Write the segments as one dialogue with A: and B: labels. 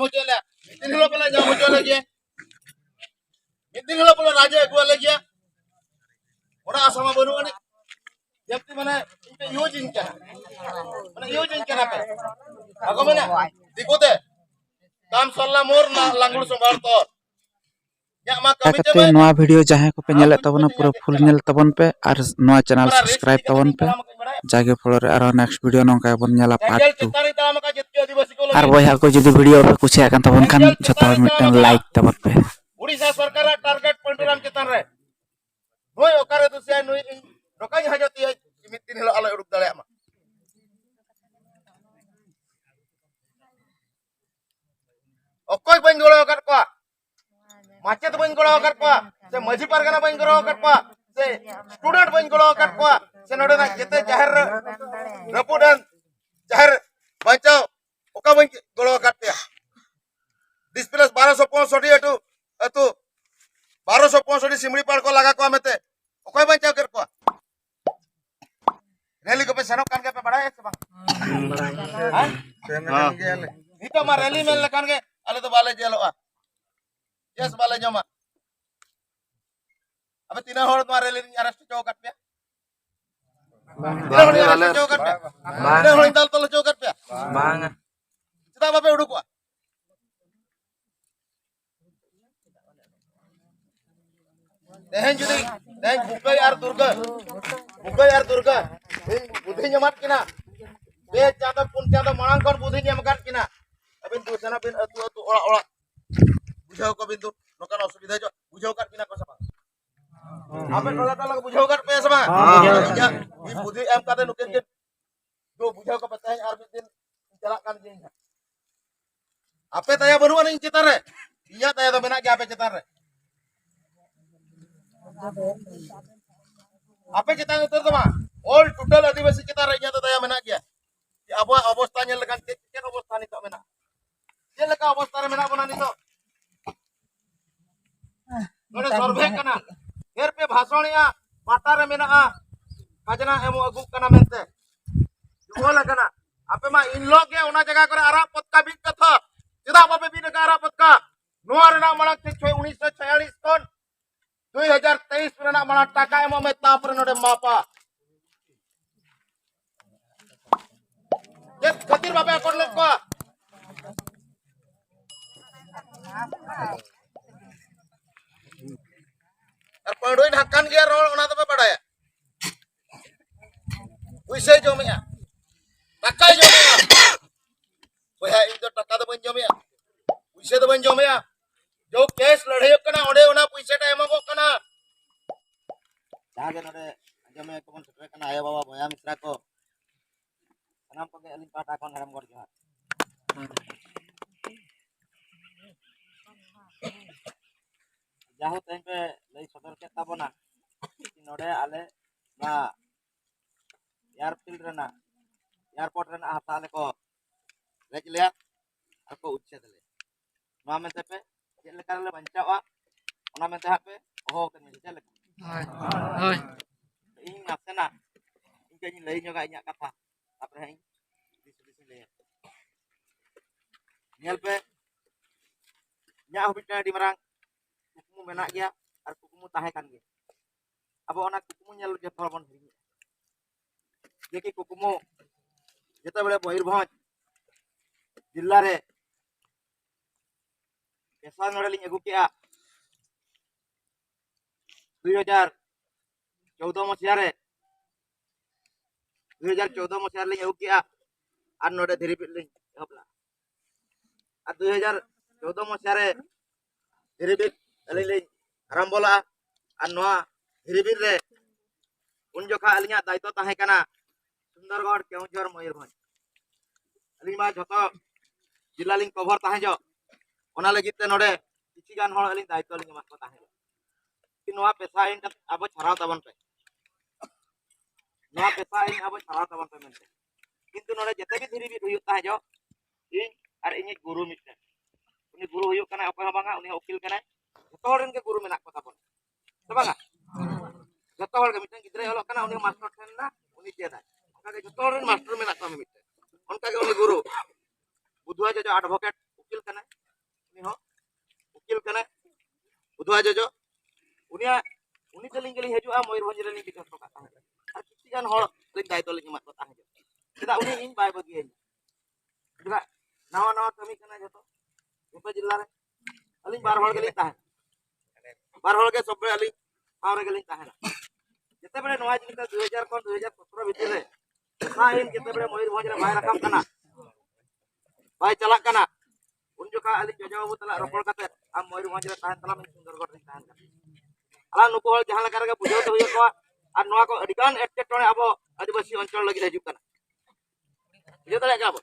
A: nyam hojo le din hilo pala nyam hojo lagi din hilo pala raja agu lagi ona asama banu ani jabti mana inte yojin kana pe ako mana dikote काम सल्ला मोर ना लांगुल संभाल तो
B: ताकते नवा video जहां को पे नेले तबन पूरा फुल नेल तबन पे और नवा चैनल सब्सक्राइब तबन पे जागे फॉलो आरो नेक्स्ट वीडियो नंका बन नेला पार्ट 2 और बया को जदी वीडियो पे कुछ आकन तबन खान जतो मिटन लाइक तबन पे
A: उड़ीसा सरकार टारगेट पंडुराम चितान रे नोय ओकारे दुसिया नोय रोकाई हाजती है मितिन हिलो आलो उडुक दाले आमा ओकोय बन गोळो कर को माचेत बन गोळो कर को से मझी पारगना बन गोळो कर को से स्टूडेंट बन गोळो कर को से नोडना जते जाहिर रपुडन जाहिर बचाओ ओका बन गोळो करते डिस्प्लेस 1265 अटू अतु 1265 सिमड़ी पाड़ को लगा को आमेते ओकोय बचाओ कर को रैली को पे सनो कान के पे बड़ा है से बा हां इतो मा रैली में लकान के अले तो बाले जेलोआ यस बाले जमा अबे तीन होड़ मारे ले अरेस्ट चौकट पे तीन होड़ अरेस्ट चौकट पे तीन होड़ इंदल तल चौकट पे बांग चिता बापे उडुकवा देहन जुदी देहन बुकई यार दुर्गा बुद्धि जमात किना बे चादा पुन चादा मांग कोन बुद्धि जमकाट किना अबिन तु सेना बिन अतु अतु ओड़ा ओड़ा बुझाओ को बिंदु नोकान असुविधा जो बुझाओ काट बिना को समा आपे टोला टोला बुझाओ काट पे समा या ई बुद्धि एम काते नुकिन के जो बुझाओ को बताय आर दिन चला कान जे आपे तया बनुआ नहीं चितार रे इया तया तो मेना के आपे चितार रे आपे चितार उतर तो मा ऑल टोटल आदिवासी चितार रे इया तो तया मेना गया अब अवस्था नेल लगान के अवस्था नि तो मेना जेलका अवस्था रे मेना बना नि तो नोडे सर्वे कना हेर पे भाषणिया माटा रे मेना खजना एमो अगु कना मेनते जुओ लगना आपे मा इन लोग के ओना जगह करे आरा पत्का बिक कथा चिदा बापे बिन का आरा पत्का नोआ रे ना मणक 1946 टन 2023 रे ना मणा टाका एमो में ताप रे नोडे मापा ये खतिर बापे अकोड लोग को और पंडोई ढक्कन गया रोल ओना तो पे पड़ाया उइसे जमिया टक्का जमिया ओया इन तो टक्का तो बन जमिया उइसे तो बन जमिया जो केस लड़े कना ओडे ओना पैसे टा एमो कना जागे नडे जमे को बन सटरे कना आया बाबा भया मित्रा को सनाम को अलिन पाटा कोन हरम कर जोहार जाहो तैं पे लई सदर के ताबना कि नोडे आले ना एयरफील्ड रेना एयरपोर्ट रेना हाताले को लेज लिया और को उच्छेद ले नोआ मेंते पे चेल लेका ले बंचावा ओना मेंते हापे ओहो के नि चेल लेका होय इन नासेना इनके नि लई जोगा इnya कथा तापरे हई दिस ले नेल पे nya हबिटना डी मरांग कुकुमु मेना गया और कुकुमु ताहे कान गया अब ओना कुकुमु नेल जे थोरबन हिरिया देखि कुकुमु जेते बेले मयूरभंज जिल्ला रे पेशा नडली अगु किया 2014 मसिया रे 2014 मसिया रे अगु किया और नोडे धीरे बिल्डिंग हबला और 2014 मसिया रे धीरे बिल अली आरंभला और नोआ धीरे बिल रे उन जोखा अलिया दायित्व ताहे कना सुंदरगढ़ केउझर मयूरभंज अली मा जतो जिला लिंग कवर ताहे जो ओना लगी ते नोडे किछि गान हळ अली दायित्व लिंग मा को ताहे कि नोआ पेशा इन अब छराव तबन पे नोआ पेशा इन अब छराव तबन पे मेनते किंतु नोडे जते भी धीरे बिल हुयु ताहे जो इन और इनि गुरु मिटे उनी गुरु हुयु कना अकय बांगा उनी वकील कना जतो हरन के गुरु मेना को ताबन तो बांगा जतो हर के मिटे गिद्रे हलो कना उनी मास्टर ठेन ना उनी चेदा उनका के जतो हरन मास्टर मेना को मिटे उनका के उनी गुरु बुधवा जो advocate ukil kana ini ho ukil kana udwa jojo uni teling geling hajua Moyurbhanj re ni bikas to kata ar kisi gan hor ling dai to ling mat ko tah tidak uni ing bai bagi juga nawa kami kana joto joto jilla re aling bar hol geling tah bar hol ge sobre aling aure geling tah jete bere noa jinta 2000 kon 2017 bhitir re sain jete bere Moyurbhanj re bai rakam kana bai chalak kana un joka aling jojo babu tala ropol kate am Moyurbhanj re tahan tala Sundargarh re tahan ala nuku hol jahan leka rega bujau te huyuk ko ar noa ko adigan etcetone abo adibasi oncol lagi hajuk kana bujau tale ka abo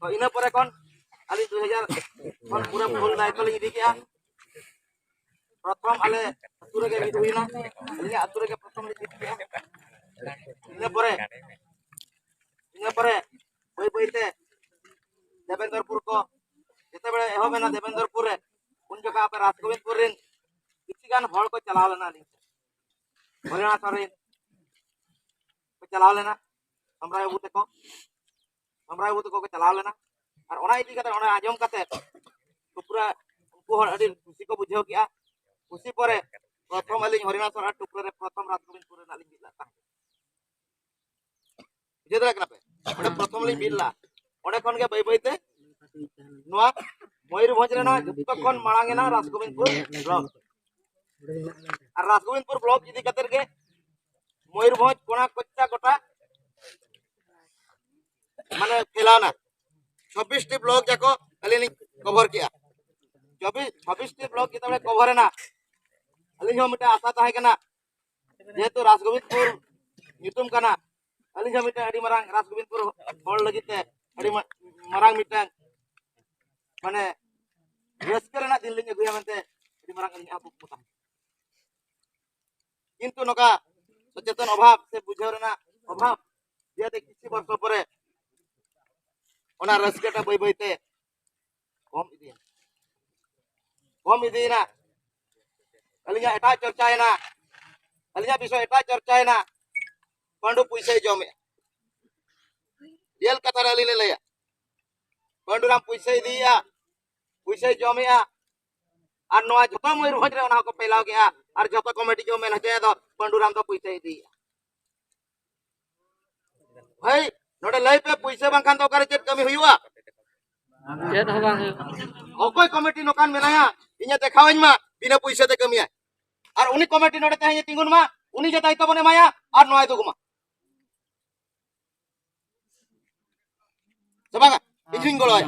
A: to ina pore kon ali 2000 kon pura full daito lagi diki prothom ale atur ge hidu hina ali atur ge prothom lagi diki ina pore boi boi te Debendarpur ko jete bere eho bena Debendarpur re un joka ape Rajgobindpur rin किसी hall को चला लेना हरियाणा सरेन को चला लेना हमराय बुते को चला लेना और ओना इदी कते ओना आजम कते तो पूरा उनको हर अडी खुशी को बुझाव किया खुशी परे प्रथम अलिन हरियाणा सर टुकरे रे प्रथम राजगोविंदपुर रे नालिन बिला बुझे दला कना पे ओडे प्रथम लिन बिला ओडे कोन के बई बईते नोआ मयूरभंज रे ना जत्तो कोन मांगेना राजगोविंदपुर ब्लॉक और राजगोविंदपुर ब्लॉक इदी कतर के मयूरभंज कोना कोच्चा गोटा माने फैलाना 26 टी ब्लॉक जाको अलिनी कवर किया 26 टी ब्लॉक कितबे कवर ना अलिनी हम मिटा आशा ताहे कना जेतु राजगोविंदपुर नितुम कना अलिनी हम मिटा अडी मारांग राजगोविंदपुर होल लगिते अडी मारांग मिटा माने रस्कर ना दिन लिंगे गुया मनते अडी मारांग अलिनी आपु पुता किंतु नका सचेतन अभाव से बुझाव रेना अभाव जेते किसी वर्ष परे ओना रस्केटा बई बईते कम इदिना अलिया एटा चर्चायना अलिया विषय एटा चर्चायना पंडु पुइसे जमे जेल कथा अली लेया पंडुराम पुइसे दिया पुइसे जमेया और नोआ जतो मयूरभंज रे ओना को पेलाव गया और जतो कमेटी जो मेन हजे दो पंडुराम तो पुइसे दिया भाई नोडे लई पे पुइसे बांखान तो करे चेत कमी हुआ
C: चेत हो बांग
A: ओकोय कमेटी नोकान मेनाया इnya देखावኝ मा बिना पुइसे ते कमिया और उनी कमेटी नोडे तहे तिंगुन मा उनी जे दायित्व बने माया और नोय तो गुमा sebaga इजिंग गोलोय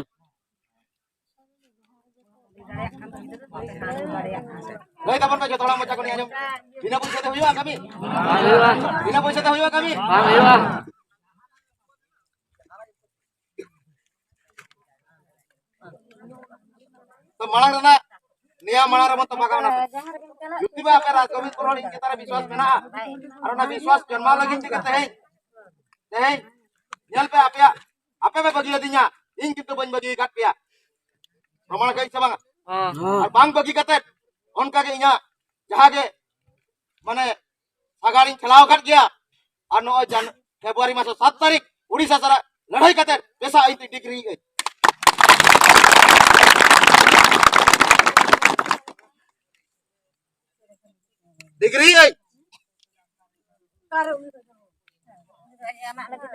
A: लई तबन पे जतोड़ा मचा कोनी आजम बिना पुइसे ते हुआ कमी बिना पुइसे ते हुआ कमी तो मांग रना निया मांग रहा तो बगावना युक्ति बा पे राजगोविंदपुर रोड इनके तरह विश्वास मेना और ना विश्वास जन्मा लगी थी कहते हैं नेल पे आपे पे बगी दिnya इन कितु बन बगी काट पिया प्रमाण कई सबंग और बांग बगी कते उनका के इnya जहां के माने सागाड़ी खिलाव काट गया और नो जन फेब्रुआरी मास 7 तारीख उड़ीसा सारा लड़ाई कते पेशा आई डिग्री गई डिग्री गई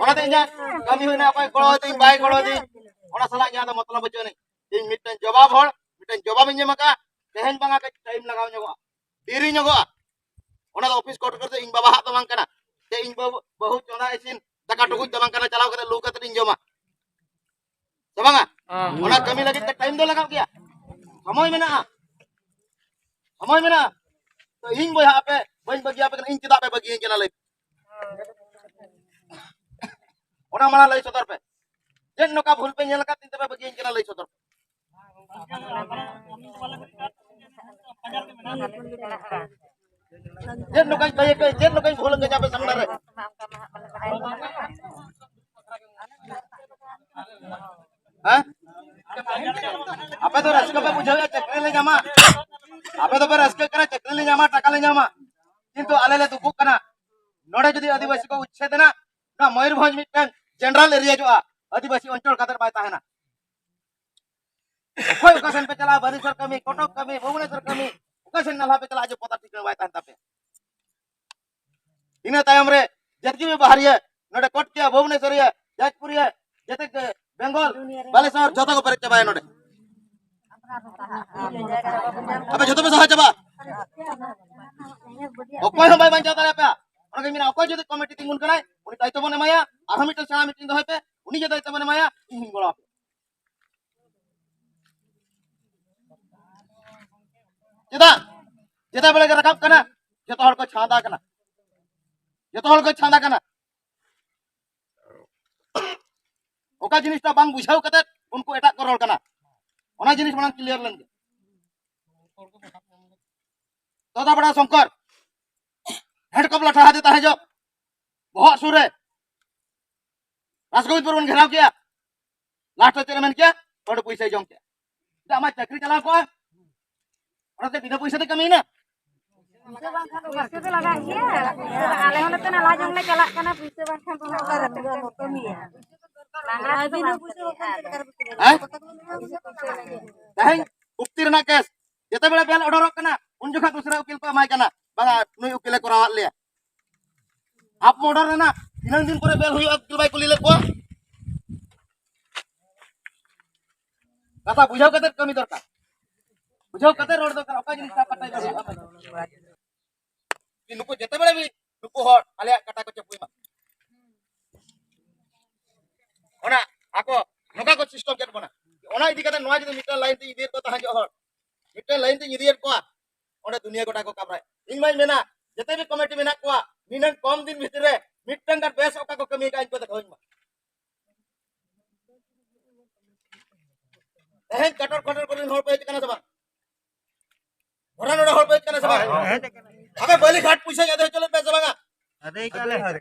A: ओना ते इnya कमी होइना अपाय गळो दी बाय गळो दी ओना सला इnya तो मतलब बचो नहीं इन मिटन जवाब इnya मका तेहन बांगा के टाइम लगाव ᱧᱚᱜᱚᱜᱼᱟ देरी ᱧᱚᱜᱚᱜᱼᱟ ओना तो ऑफिस कोट करते इन बाबा हाथ बांग कना ते इन बहु चोना इसिन दाका टुकुज बांग कना चलाव करे लू कते इन जमा सबंगा ओना कमी लगी ते टाइम दो लगाव गया समय मेना तो इन बोया पे बन बगिया पे इन चिदा पे बगिया केना ले ओना माना लई सदर पे जेन नका भूल पे नेल का तीन पे बगिया केना लई सदर जेन नका भूल के जाबे सामने रे हां आपे तो रस्के पे बुझावे चक्कर ले जामा आपे तो पे रस्के करे चक्कर ले जामा टाका ले जामा किंतु आले ले दुखु कना नोडे जदी आदिवासी को उच्छेद ना ना मयूरभंज मिटन जनरल एरिया जो आदिवासी अंचल खातर बाय ताहेना कोई ओकाशन पे चला बारिशर कमी कोटक कमी भुवनेश्वर कमी ओकाशन नाला पे चला जो पता ठीक बाय तान तापे इन तायम रे जतकी भी बाहरिया नोडे कोटकिया भुवनेश्वरिया जाजपुरिया जते बेंगल बालेश्वर जतो को परे चबाय नोडे अबे जतो पे सहा चबा ओकोय हम बाय बांचा तारे पे ओके मिना ओकोय जदि कमिटी तिंगुन कनाय उनी दायित्व बने माया आरो मिटल सेना मीटिंग दो पे उनी जे दायित्व बने माया इन गोला चेता बेले के रकाब कना जतो हल को छांदा कना जतो हल को छांदा कना ओका जिनिसटा बांग बुझाव कते उनको एटा को रोल कना ओना जिनिस माने क्लियर लन दादा बड़ा शंकर हेड कप लठा देता है जो बहुत सुरे राजगोविंदपुर में घेराव किया लास्ट चेयरमैन किया थोड़े पैसे जम किया दामा चक्री चला को ओनाते बिना पैसे दे कमी ना
D: पैसे तो लगा गया आले होने तो ना ला जंगले चला करना पैसे बांधन तो ना कमी है लांगड़ा बिना पैसे
A: हैं उक्तिर ना केस जते बेले बेल ऑर्डर कना उन जखा दूसरा उकिल को माय कना बागा नुई उकिल करावत ले आप ऑर्डर ना तीन दिन करे बेल हुई उकिल बाय कुली ले को कथा बुझाव कते कमी दरकार बुझाव कते रोड दरकार ओका जिनिस कटाई कि नुको जते बेले भी नुको हर आले कटा को चपुई मा ओना आको नोका को सिस्टम केट बना ओना इदी कते नोआ जदि मीटर लाइन ते इदिर को ता जो हर मीटर लाइन ते इदिर को ओंडे दुनिया गोटा को काबराय इन माय मेना जते भी कमिटी मेना को निनन कम दिन भीतर रे मिटन का बेस ओका को कमी का इनको देखोइन मा एहन कटर कटर कोलिन होर पे कना सबा भरा नोडा होर पे कना सबा अबे बलि घाट पुइसा याद चलो पे सबा
E: अरे काले हर